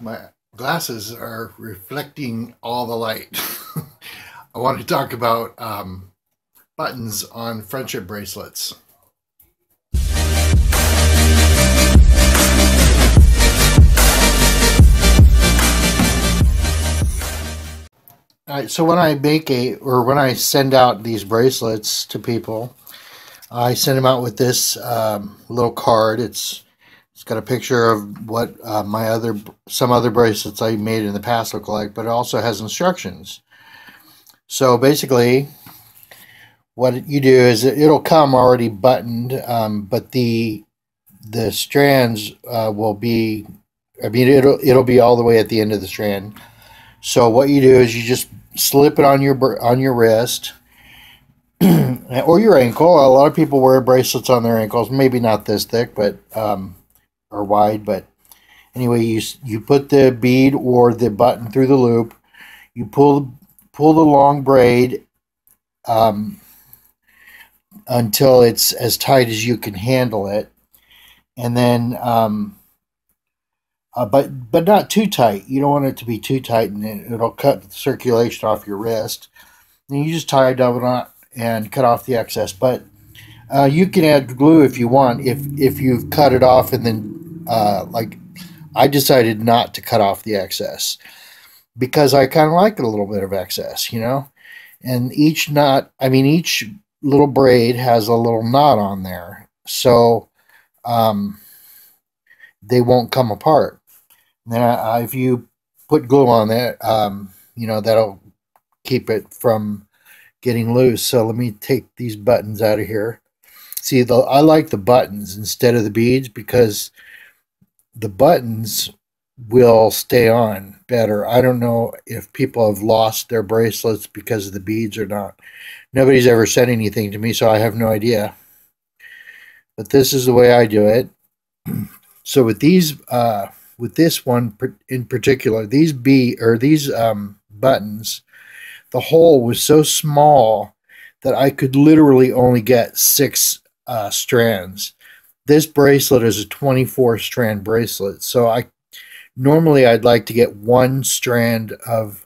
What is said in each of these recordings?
My glasses are reflecting all the light. I want to talk about buttons on friendship bracelets. All right, so when I make when I send out these bracelets to people, I send them out with this little card. It's got a picture of what some other bracelets I made in the past look like, but it also has instructions. So basically, what you do is it'll come already buttoned, but the strands will be. I mean, it'll be all the way at the end of the strand. So what you do is you just slip it on your wrist or your ankle. A lot of people wear bracelets on their ankles, maybe not this thick, but or wide. But anyway, you put the bead or the button through the loop. You pull the long braid until it's as tight as you can handle it, and then but not too tight. You don't want it to be too tight, and it'll cut the circulation off your wrist. And you just tie a double knot and cut off the excess. But you can add glue if you want. If you've cut it off and then like I decided not to cut off the excess because I kind of like a little bit of excess, you know. And each knot, I mean, each little braid has a little knot on there, so um, they won't come apart. And then if you put glue on that, you know, that'll keep it from getting loose. So let me take these buttons out of here. See, I like the buttons instead of the beads because the buttons will stay on better. I don't know if people have lost their bracelets because of the beads or not. Nobody's ever said anything to me, so I have no idea. But this is the way I do it. So with this one in particular, these buttons, the hole was so small that I could literally only get six strands. This bracelet is a 24 strand bracelet, so normally I'd like to get one strand of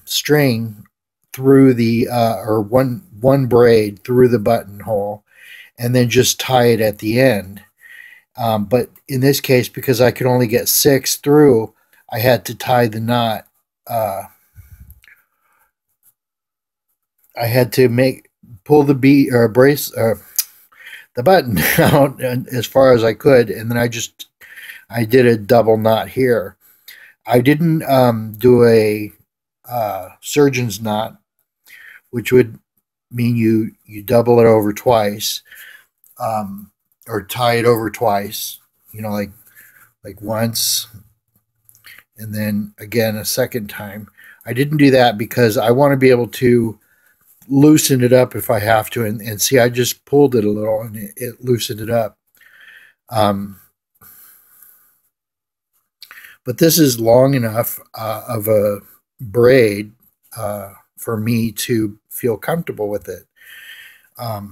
string through the or one braid through the buttonhole, and then just tie it at the end. But in this case, because I could only get six through, I had to tie the knot. I had to pull the bead or brace the button out as far as I could, and then I did a double knot here. I didn't do a surgeon's knot, which would mean you double it over twice, or tie it over twice. You know, like once, and then again a second time. I didn't do that because I want to be able to loosen it up if I have to. And see, I just pulled it a little and it loosened it up. Um, but this is long enough of a braid for me to feel comfortable with it. Um,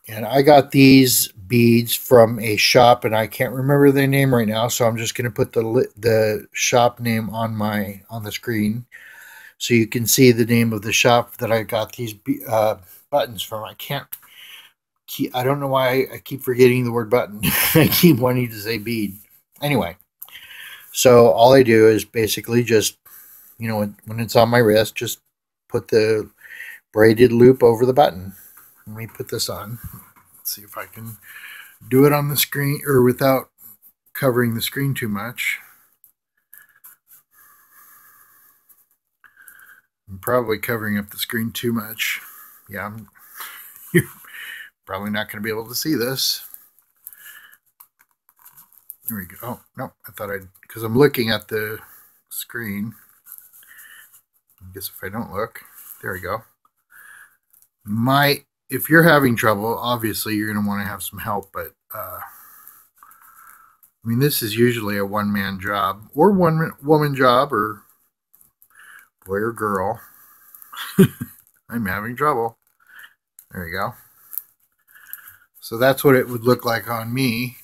and I got these beads from a shop, and I can't remember their name right now, so I'm just going to put the shop name on the screen, so you can see the name of the shop that I got these buttons from. I don't know why I keep forgetting the word button. I keep wanting to say bead. Anyway, so all I do is basically just, you know, when it's on my wrist, just put the braided loop over the button. Let me put this on. Let's see if I can do it on the screen or without covering the screen too much. I'm probably covering up the screen too much. Yeah, you're probably not going to be able to see this. There we go. Oh, no, because I'm looking at the screen. I guess if I don't look, there we go. If you're having trouble, obviously you're going to want to have some help, but I mean, this is usually a one-man job or one-woman job, or boy or girl. I'm having trouble. There you go. So that's what it would look like on me.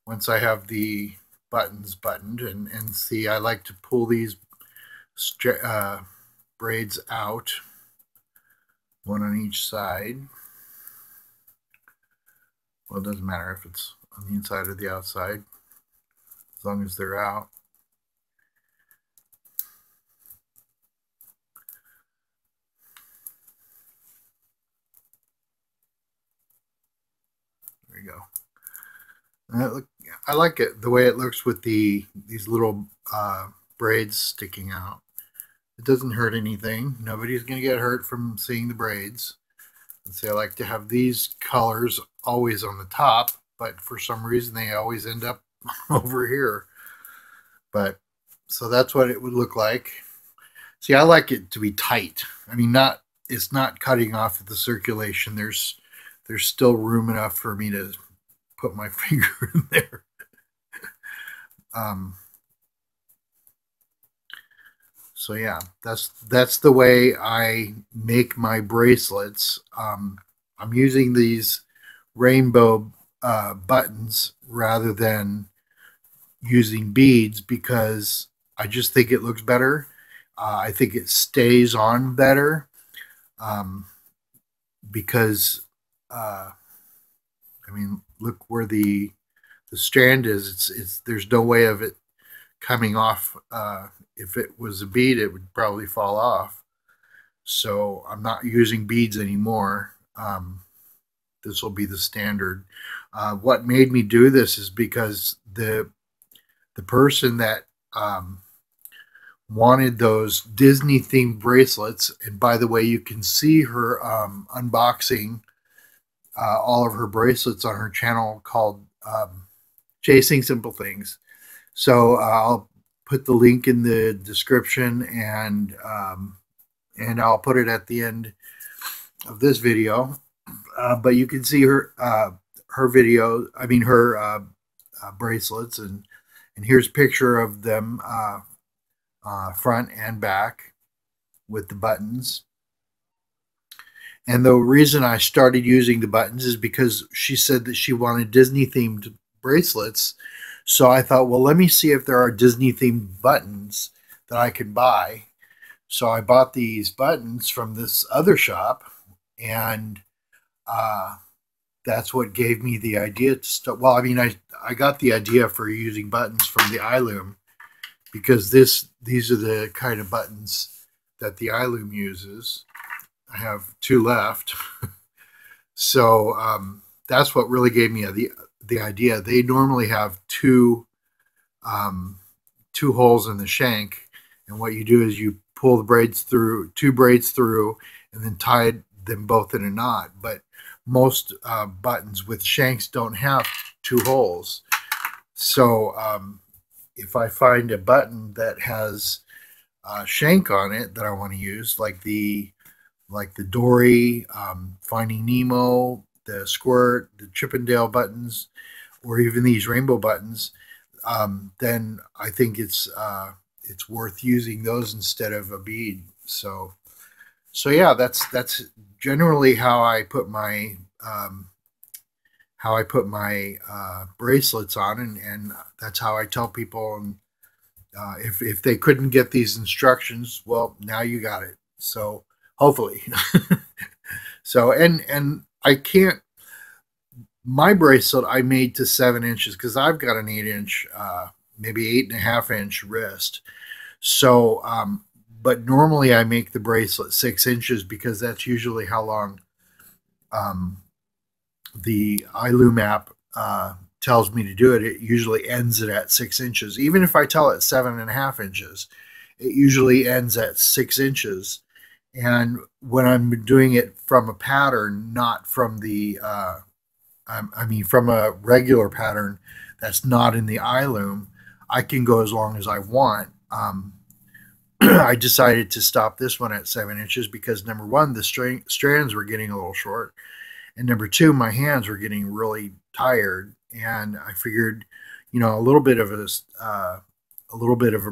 once I have the buttons buttoned. And see, I like to pull these braids out, one on each side. Well, it doesn't matter if it's on the inside or the outside, as long as they're out. There you go. I like it the way it looks with these little braids sticking out. It doesn't hurt anything. Nobody's going to get hurt from seeing the braids. Let's see, I like to have these colors always on the top, but for some reason they always end up over here. But so that's what it would look like. See, I like it to be tight. I mean, not it's not cutting off the circulation. There's still room enough for me to put my finger in there. Um, so yeah, that's the way I make my bracelets. I'm using these rainbow buttons rather than using beads because I just think it looks better. I think it stays on better um, because I mean, look where the strand is. It's there's no way of it coming off. If it was a bead, it would probably fall off. So I'm not using beads anymore. This will be the standard. What made me do this is because the person that wanted those Disney themed bracelets, and by the way, you can see her unboxing all of her bracelets on her channel called Chasing Simple Things. So I'll put the link in the description, and I'll put it at the end of this video. But you can see her video. I mean her bracelets, and here's a picture of them front and back with the buttons. And the reason I started using the buttons is because she said that she wanted Disney themed bracelets. So I thought, well, let me see if there are Disney themed buttons that I can buy. So I bought these buttons from this other shop, and uh, that's what gave me the idea to start. Well, I mean, I got the idea for using buttons from the iLoom because these are the kind of buttons that the iLoom uses. I have two left. So that's what really gave me the idea. They normally have two holes in the shank, and what you do is you pull the braids through, two braids through, and then tie them both in a knot. But most buttons with shanks don't have two holes. So if I find a button that has a shank on it that I want to use, like the Dory, Finding Nemo, the Squirt, the Chippendale buttons, or even these rainbow buttons, then I think it's worth using those instead of a bead. So yeah, that's generally how I put my bracelets on, and that's how I tell people. And if they couldn't get these instructions, well, now you got it. So hopefully. So and I can't. My bracelet I made to 7 inches because I've got an 8 inch, maybe 8.5 inch wrist. So, but normally I make the bracelet 6 inches because that's usually how long the iLoom app tells me to do it. It usually ends it at 6 inches. Even if I tell it 7.5 inches, it usually ends at 6 inches. And when I'm doing it from a pattern, not from the, I mean, from a regular pattern that's not in the iLoom, I can go as long as I want. I decided to stop this one at 7 inches because number one, the strands were getting a little short, and number two, my hands were getting really tired, and I figured, a little bit of a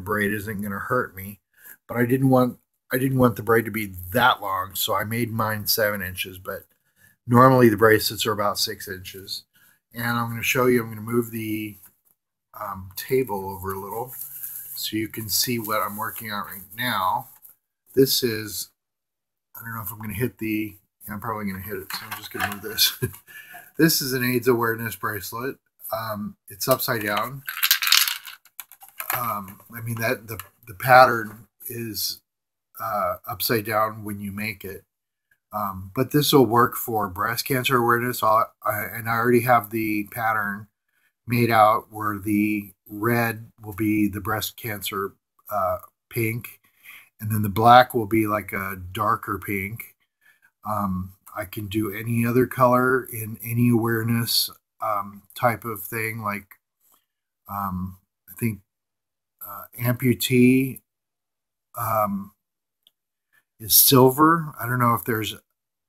braid isn't going to hurt me, but I didn't want the braid to be that long, so I made mine 7 inches. But normally the bracelets are about 6 inches, And I'm going to show you, I'm going to move the table over a little so you can see what I'm working on right now. This is, I don't know if I'm going to hit the, I'm probably going to hit it, so I'm just going to move this. This is an AIDS awareness bracelet. It's upside down. I mean, that the pattern is upside down when you make it. But this will work for breast cancer awareness. And I already have the pattern made out where the red will be the breast cancer pink, and then the black will be like a darker pink. I can do any other color in any awareness type of thing. Like I think amputee um, is silver. I don't know if there's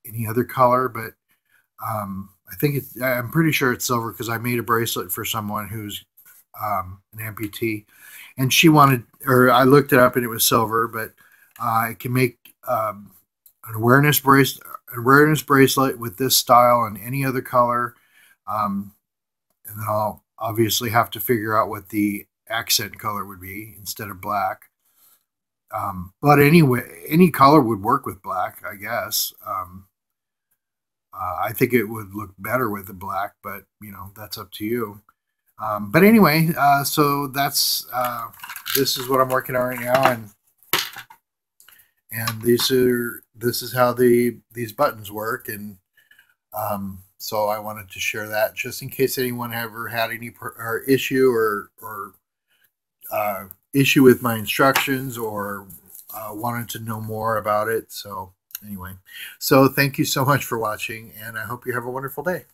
any other color, but I think I'm pretty sure it's silver because I made a bracelet for someone who's an amputee, and she wanted, or I looked it up and it was silver, but I can make an awareness bracelet with this style and any other color, and then I'll obviously have to figure out what the accent color would be instead of black. But anyway, any color would work with black, I guess. I think it would look better with the black, but that's up to you. But anyway, so that's this is what I'm working on right now, and this is how these buttons work, and so I wanted to share that just in case anyone ever had any issue or issue with my instructions or wanted to know more about it. So anyway, so thank you so much for watching, and I hope you have a wonderful day.